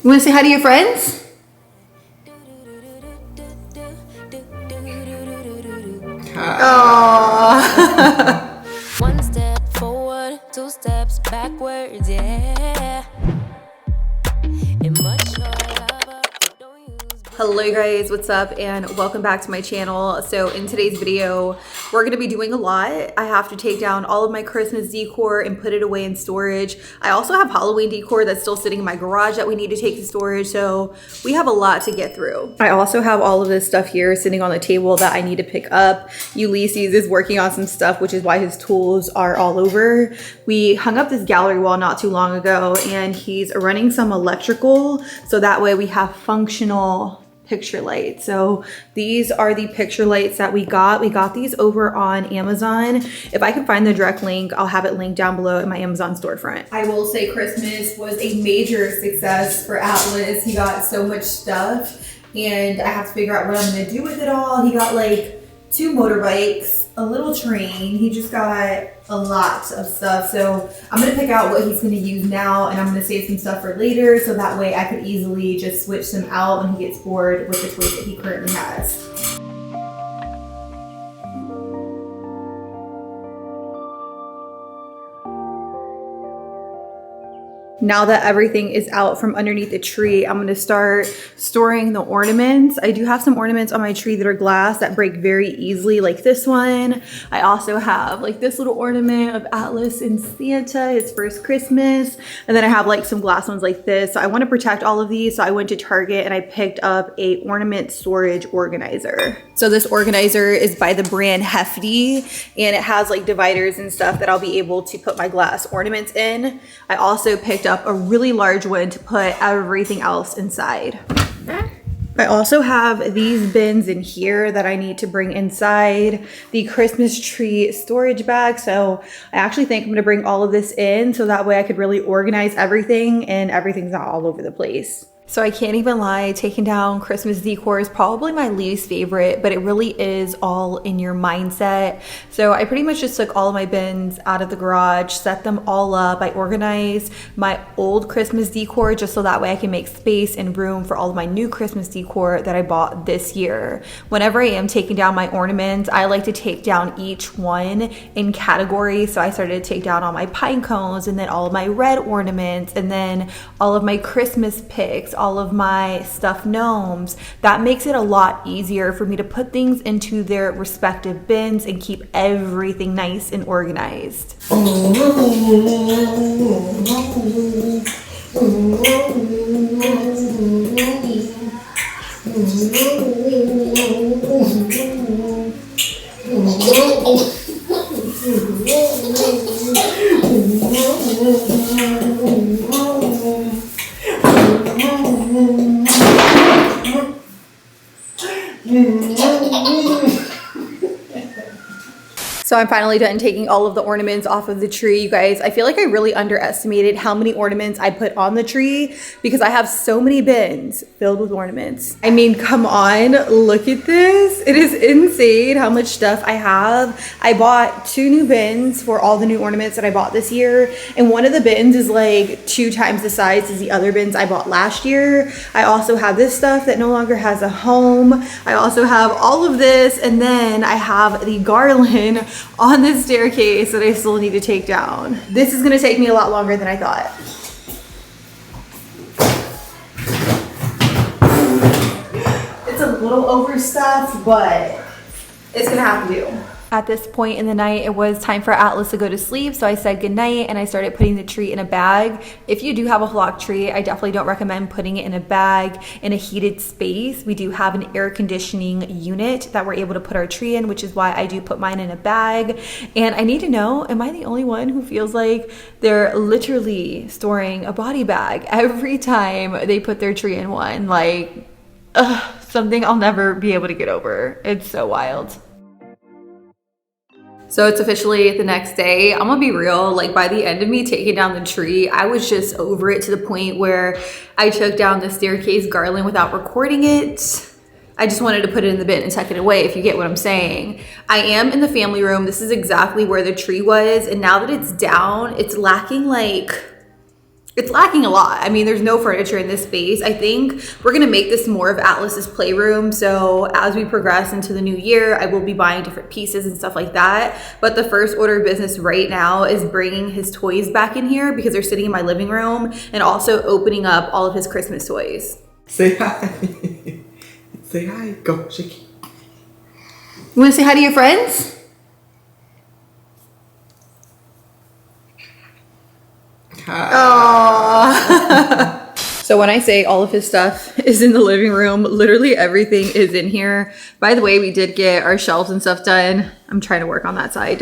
You want to say hi to your friends? Aww. One step forward, two steps backwards, yeah. Hello guys, what's up and welcome back to my channel. So in today's video, we're gonna be doing a lot. I have to take down all of my Christmas decor and put it away in storage. I also have Halloween decor that's still sitting in my garage that we need to take to storage. So we have a lot to get through. I also have all of this stuff here sitting on the table that I need to pick up. Ulysses is working on some stuff, which is why his tools are all over. We hung up this gallery wall not too long ago and he's running some electrical so that way we have functional picture lights. So these are the picture lights that we got. We got these over on Amazon. If I can find the direct link, I'll have it linked down below in my Amazon storefront. I will say Christmas was a major success for Atlas. He got so much stuff and I have to figure out what I'm gonna do with it all. He got like 2 motorbikes, a little train. He just got a lot of stuff. So I'm gonna pick out what he's gonna use now and I'm gonna save some stuff for later so that way I could easily just switch them out when he gets bored with the toys that he currently has. Now that everything is out from underneath the tree, I'm gonna start storing the ornaments. I do have some ornaments on my tree that are glass that break very easily, like this one. I also have like this little ornament of Atlas and Santa, his first Christmas. And then I have like some glass ones like this. So I wanna protect all of these. So I went to Target and I picked up a ornament storage organizer. So this organizer is by the brand Hefty and it has like dividers and stuff that I'll be able to put my glass ornaments in. I also picked up a really large one to put everything else inside. I also have these bins in here that I need to bring inside the Christmas tree storage bag. So I actually think I'm gonna bring all of this in so that way I could really organize everything and everything's not all over the place. So I can't even lie, taking down Christmas decor is probably my least favorite, but it really is all in your mindset. So I pretty much just took all of my bins out of the garage, set them all up. I organized my old Christmas decor just so that way I can make space and room for all of my new Christmas decor that I bought this year. Whenever I am taking down my ornaments, I like to take down each one in categories. So I started to take down all my pine cones and then all of my red ornaments and then all of my Christmas picks, all of my stuffed gnomes. That makes it a lot easier for me to put things into their respective bins and keep everything nice and organized. So I'm finally done taking all of the ornaments off of the tree. You guys, I feel like I really underestimated how many ornaments I put on the tree because I have so many bins filled with ornaments. I mean, come on, look at this. It is insane how much stuff I have. I bought 2 new bins for all the new ornaments that I bought this year. And one of the bins is like 2 times the size as the other bins I bought last year. I also have this stuff that no longer has a home. I also have all of this. And then I have the garland on this staircase that I still need to take down. This is gonna take me a lot longer than I thought. It's a little overstuffed, but it's gonna have to do. At this point in the night, it was time for Atlas to go to sleep, so I said goodnight and I started putting the tree in a bag. If you do have a flock tree, I definitely don't recommend putting it in a bag in a heated space. We do have an air conditioning unit that we're able to put our tree in, which is why I do put mine in a bag. And I need to know, am I the only one who feels like they're literally storing a body bag every time they put their tree in one? Like, something I'll never be able to get over. It's so wild. So it's officially the next day. I'm gonna be real, like by the end of me taking down the tree, I was just over it to the point where I took down the staircase garland without recording it. I just wanted to put it in the bin and tuck it away, if you get what I'm saying. I am in the family room. This is exactly where the tree was. And now that it's down, it's lacking like it's lacking a lot. I mean, there's no furniture in this space. I think we're gonna make this more of Atlas's playroom. So as we progress into the new year, I will be buying different pieces and stuff like that. But the first order of business right now is bringing his toys back in here because they're sitting in my living room, and also opening up all of his Christmas toys. Say hi. Say hi. Go, shake it. You wanna say hi to your friends? Aww. So when I say all of his stuff is in the living room, literally everything is in here. By the way, we did get our shelves and stuff done. I'm trying to work on that side.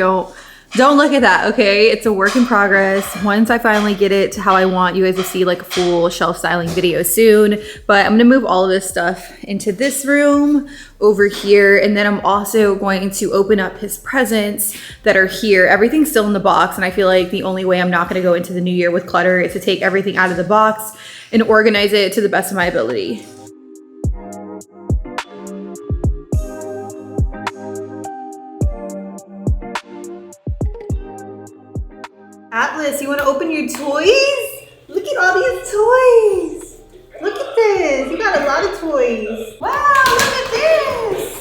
Don't look at that, okay? It's a work in progress. Once I finally get it to how I want you guys to see like a full shelf styling video soon. But I'm gonna move all of this stuff into this room over here. And then I'm also going to open up his presents that are here. Everything's still in the box. And I feel like the only way I'm not gonna go into the new year with clutter is to take everything out of the box and organize it to the best of my ability. Atlas, you want to open your toys? Look at all these toys. Look at this. You got a lot of toys. Wow, look at this.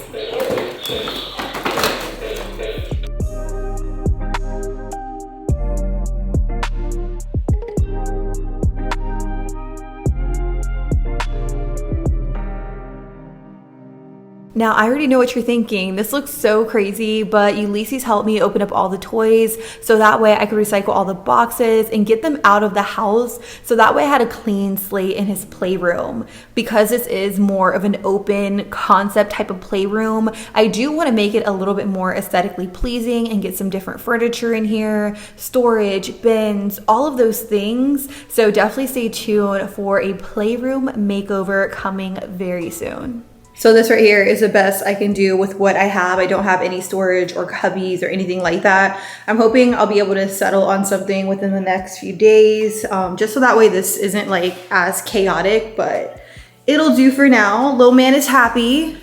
Now, I already know what you're thinking. This looks so crazy, but Ulysses helped me open up all the toys so that way I could recycle all the boxes and get them out of the house. So that way I had a clean slate in his playroom. Because this is more of an open concept type of playroom, I do want to make it a little bit more aesthetically pleasing and get some different furniture in here, storage, bins, all of those things. So definitely stay tuned for a playroom makeover coming very soon. So this right here is the best I can do with what I have. I don't have any storage or cubbies or anything like that. I'm hoping I'll be able to settle on something within the next few days, just so that way this isn't like as chaotic, but it'll do for now. Little man is happy.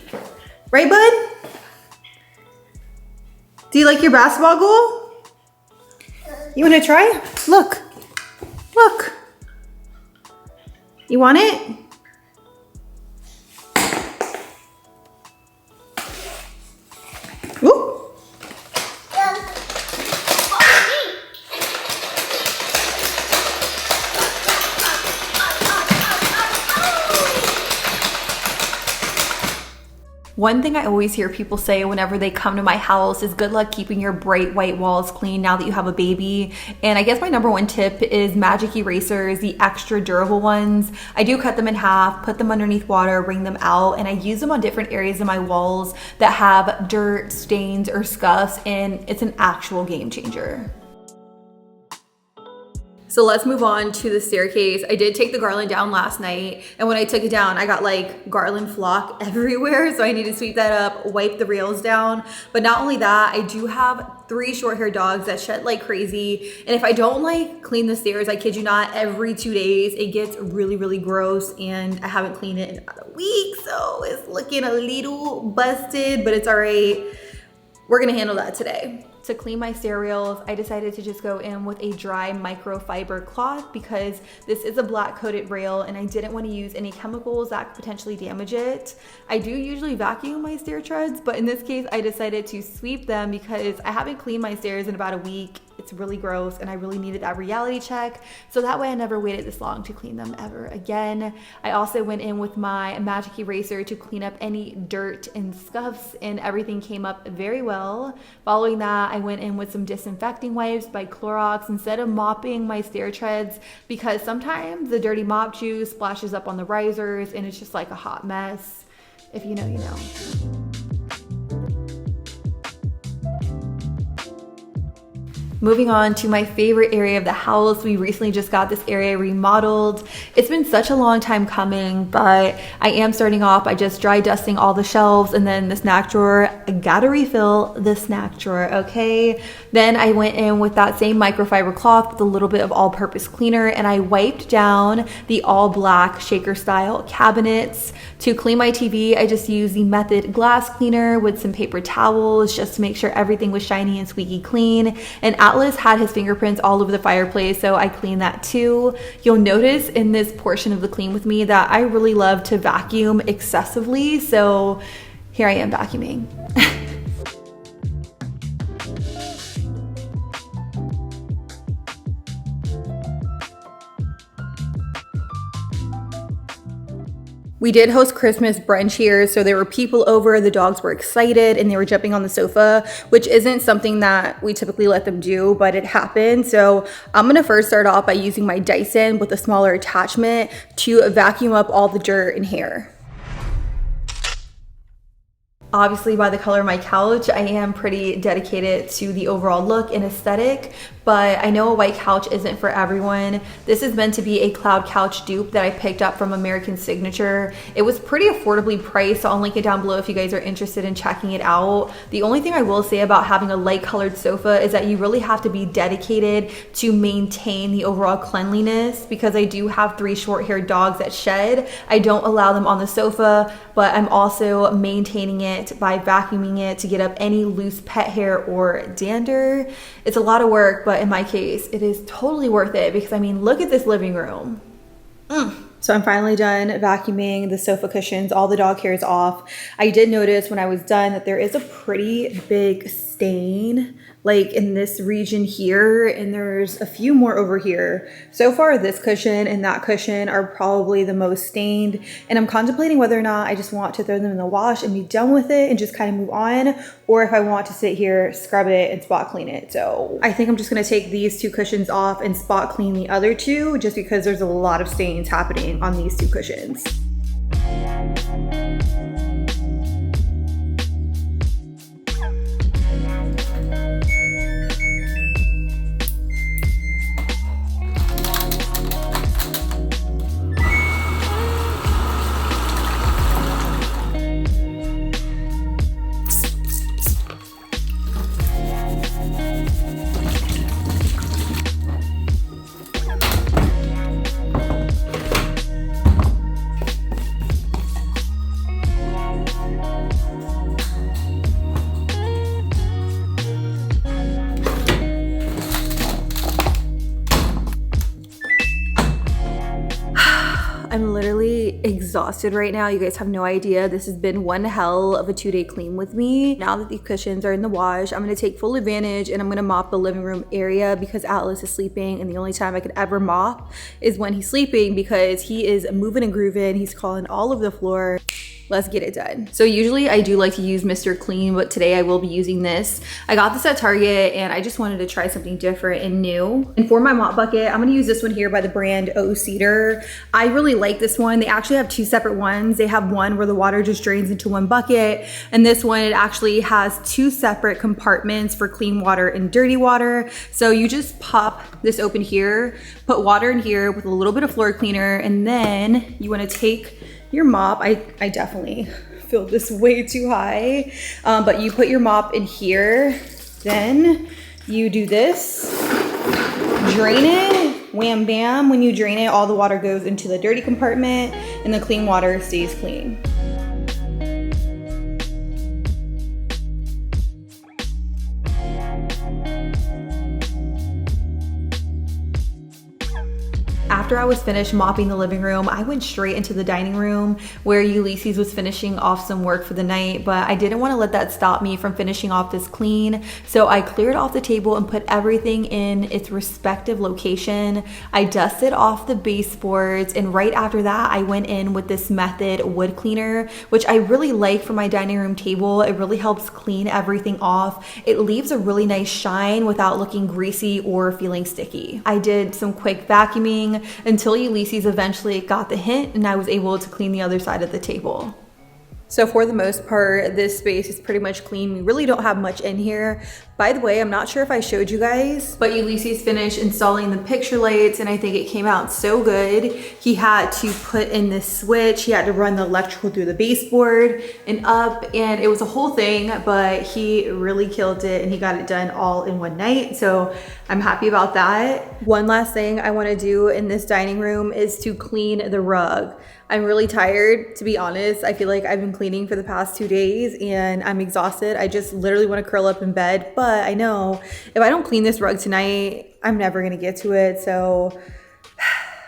Right, bud? Do you like your basketball goal? You wanna try? Look, look. You want it? Whoop. One thing I always hear people say whenever they come to my house is good luck keeping your bright white walls clean now that you have a baby. And I guess my number one tip is magic erasers, the extra durable ones. I do cut them in half, put them underneath water, wring them out, and I use them on different areas of my walls that have dirt, stains, or scuffs, and it's an actual game changer. So let's move on to the staircase. I did take the garland down last night, and when I took it down, I got like garland flock everywhere. So I need to sweep that up, wipe the rails down. But not only that, I do have 3 short-haired dogs that shed like crazy. And if I don't like clean the stairs, I kid you not, every 2 days, it gets really, really gross. And I haven't cleaned it in about a week. So it's looking a little busted, but it's all right. We're gonna handle that today. To clean my stair rails, I decided to just go in with a dry microfiber cloth because this is a black coated rail and I didn't want to use any chemicals that could potentially damage it. I do usually vacuum my stair treads, but in this case, I decided to sweep them because I haven't cleaned my stairs in about a week. It's really gross and I really needed that reality check. So that way I never waited this long to clean them ever again. I also went in with my magic eraser to clean up any dirt and scuffs and everything came up very well. Following that, I went in with some disinfecting wipes by Clorox instead of mopping my stair treads because sometimes the dirty mop juice splashes up on the risers and it's just like a hot mess. If you know, you know. Moving on to my favorite area of the house. We recently just got this area remodeled. It's been such a long time coming, but I am starting off by just dry dusting all the shelves and then the snack drawer. I gotta refill the snack drawer, okay? Then I went in with that same microfiber cloth with a little bit of all-purpose cleaner and I wiped down the all black shaker style cabinets. To clean my TV, I just used the Method glass cleaner with some paper towels just to make sure everything was shiny and squeaky clean. And Atlas had his fingerprints all over the fireplace, so I cleaned that too. You'll notice in this portion of the clean with me that I really love to vacuum excessively, so here I am vacuuming. We did host Christmas brunch here, so there were people over, the dogs were excited, and they were jumping on the sofa, which isn't something that we typically let them do, but it happened. So I'm gonna first start off by using my Dyson with a smaller attachment to vacuum up all the dirt and hair. Obviously, by the color of my couch, I am pretty dedicated to the overall look and aesthetic, but I know a white couch isn't for everyone. This is meant to be a cloud couch dupe that I picked up from American Signature. It was pretty affordably priced, so I'll link it down below if you guys are interested in checking it out. The only thing I will say about having a light colored sofa is that you really have to be dedicated to maintain the overall cleanliness, because I do have 3 short-haired dogs that shed. I don't allow them on the sofa, but I'm also maintaining it by vacuuming it to get up any loose pet hair or dander. It's a lot of work, but in my case, it is totally worth it, because I mean, look at this living room. So I'm finally done vacuuming the sofa cushions, all the dog hair is off. I did notice when I was done that there is a pretty big stain like in this region here, and there's a few more over here. So far, this cushion and that cushion are probably the most stained, and I'm contemplating whether or not I just want to throw them in the wash and be done with it and just kind of move on, or if I want to sit here, scrub it, and spot clean it. So I think I'm just gonna take these 2 cushions off and spot clean the other 2, just because there's a lot of stains happening on these 2 cushions. I'm literally exhausted right now. You guys have no idea. This has been one hell of a 2-day clean with me. Now that the cushions are in the wash, I'm gonna take full advantage and I'm gonna mop the living room area because Atlas is sleeping, and the only time I could ever mop is when he's sleeping because he is moving and grooving. He's crawling all over the floor. Let's get it done. So usually I do like to use Mr. Clean, but today I will be using this. I got this at Target and I just wanted to try something different and new. And for my mop bucket, I'm gonna use this one here by the brand O Cedar. I really like this one. They actually have 2 separate ones. They have one where the water just drains into one bucket, and this one, it actually has 2 separate compartments for clean water and dirty water. So you just pop this open here, put water in here with a little bit of floor cleaner, and then you wanna take your mop. I definitely filled this way too high, but you put your mop in here, then you do this, drain it, wham bam. When you drain it, all the water goes into the dirty compartment and the clean water stays clean. After I was finished mopping the living room, I went straight into the dining room where Ulysses was finishing off some work for the night, but I didn't want to let that stop me from finishing off this clean. So I cleared off the table and put everything in its respective location. I dusted off the baseboards, and right after that, I went in with this Method wood cleaner, which I really like for my dining room table. It really helps clean everything off. It leaves a really nice shine without looking greasy or feeling sticky. I did some quick vacuuming until Ulysses eventually got the hint and I was able to clean the other side of the table. So for the most part, this space is pretty much clean. We really don't have much in here. By the way, I'm not sure if I showed you guys, but Ulysses finished installing the picture lights and I think it came out so good. He had to put in this switch. He had to run the electrical through the baseboard and up, and it was a whole thing, but he really killed it and he got it done all in one night. So I'm happy about that. One last thing I want to do in this dining room is to clean the rug. I'm really tired, to be honest. I feel like I've been cleaning for the past 2 days and I'm exhausted. I just literally want to curl up in bed, but I know if I don't clean this rug tonight, I'm never gonna get to it. So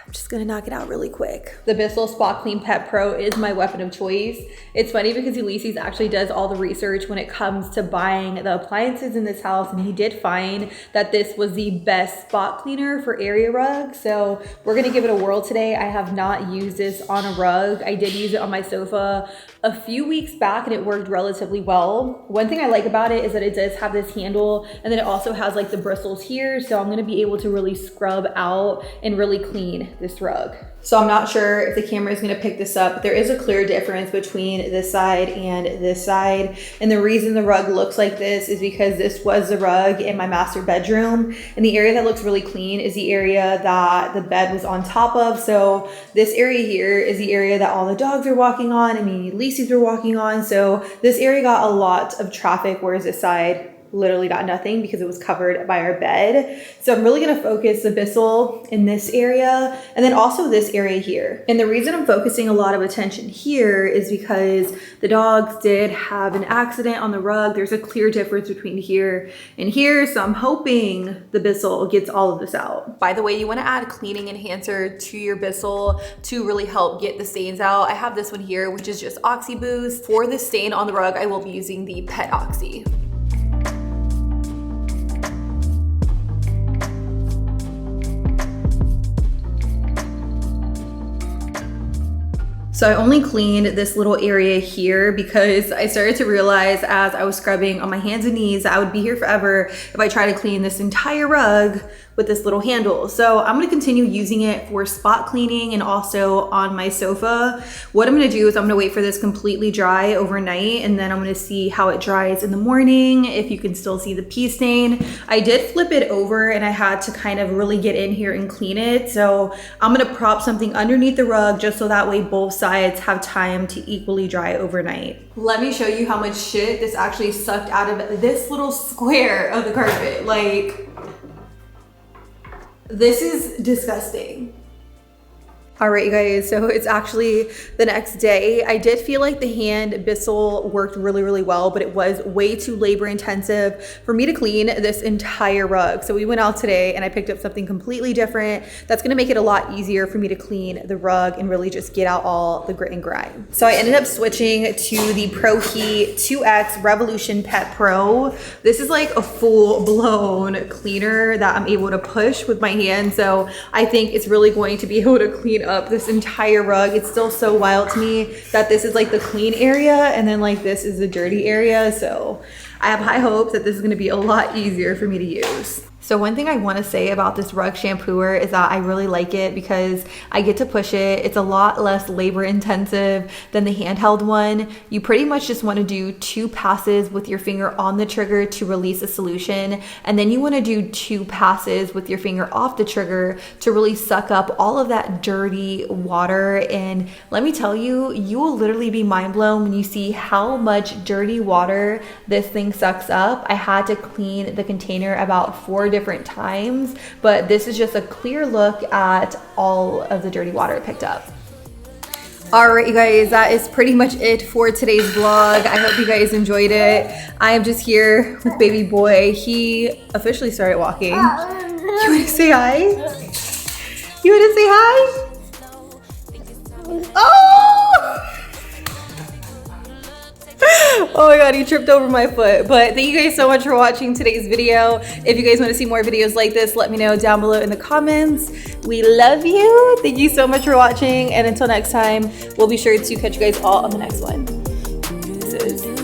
I'm just gonna knock it out really quick. The Bissell Spot Clean Pet Pro is my weapon of choice. It's funny because Ulysses actually does all the research when it comes to buying the appliances in this house, and he did find that this was the best spot cleaner for area rugs. So we're gonna give it a whirl today. I have not used this on a rug. I did use it on my sofa a few weeks back and it worked relatively well. One thing I like about it is that it does have this handle, and then it also has like the bristles here. So I'm gonna be able to really scrub out and really clean this rug. So I'm not sure if the camera is gonna pick this up, but there is a clear difference between this side and this side. And the reason the rug looks like this is because this was the rug in my master bedroom. And the area that looks really clean is the area that the bed was on top of. So this area here is the area that all the dogs are walking on and me and Ulysses are walking on. So this area got a lot of traffic, whereas this side literally got nothing because it was covered by our bed. So I'm really gonna focus the Bissell in this area and then also this area here. And the reason I'm focusing a lot of attention here is because the dogs did have an accident on the rug. There's a clear difference between here and here. So I'm hoping the Bissell gets all of this out. By the way, you wanna add cleaning enhancer to your Bissell to really help get the stains out. I have this one here, which is just Oxy Boost. For the stain on the rug, I will be using the Pet Oxy. So I only cleaned this little area here because I started to realize as I was scrubbing on my hands and knees that I would be here forever if I try to clean this entire rug with this little handle. So I'm gonna continue using it for spot cleaning and also on my sofa. What I'm gonna do is I'm gonna wait for this completely dry overnight, and then I'm gonna see how it dries in the morning, if you can still see the pee stain. I did flip it over and I had to kind of really get in here and clean it. So I'm gonna prop something underneath the rug just so that way both sides have time to equally dry overnight. Let me show you how much shit this actually sucked out of this little square of the carpet. Like, this is disgusting. All right, you guys, so it's actually the next day. I did feel like the hand Bissell worked really, really well, but it was way too labor intensive for me to clean this entire rug. So we went out today and I picked up something completely different that's gonna make it a lot easier for me to clean the rug and really just get out all the grit and grime. So I ended up switching to the ProHeat 2X Revolution Pet Pro. This is like a full-blown cleaner that I'm able to push with my hand. So I think it's really going to be able to clean up this entire rug. It's still so wild to me that this is like the clean area and then like this is the dirty area. So I have high hopes that this is going to be a lot easier for me to use. So one thing I want to say about this rug shampooer is that I really like it because I get to push it. It's a lot less labor intensive than the handheld one. You pretty much just want to do 2 passes with your finger on the trigger to release a solution. And then you want to do 2 passes with your finger off the trigger to really suck up all of that dirty water. And let me tell you, you will literally be mind blown when you see how much dirty water this thing sucks up. I had to clean the container about 4 different times, but this is just a clear look at all of the dirty water it picked up. All right, you guys, that is pretty much it for today's vlog. I hope you guys enjoyed it. I am just here with baby boy. He officially started walking. You want to say hi? You want to say hi? Oh! Oh my god, he tripped over my foot. But thank you guys so much for watching today's video. If you guys want to see more videos like this, let me know down below in the comments. We love you. Thank you so much for watching. And until next time, we'll be sure to catch you guys all on the next one. Deuces.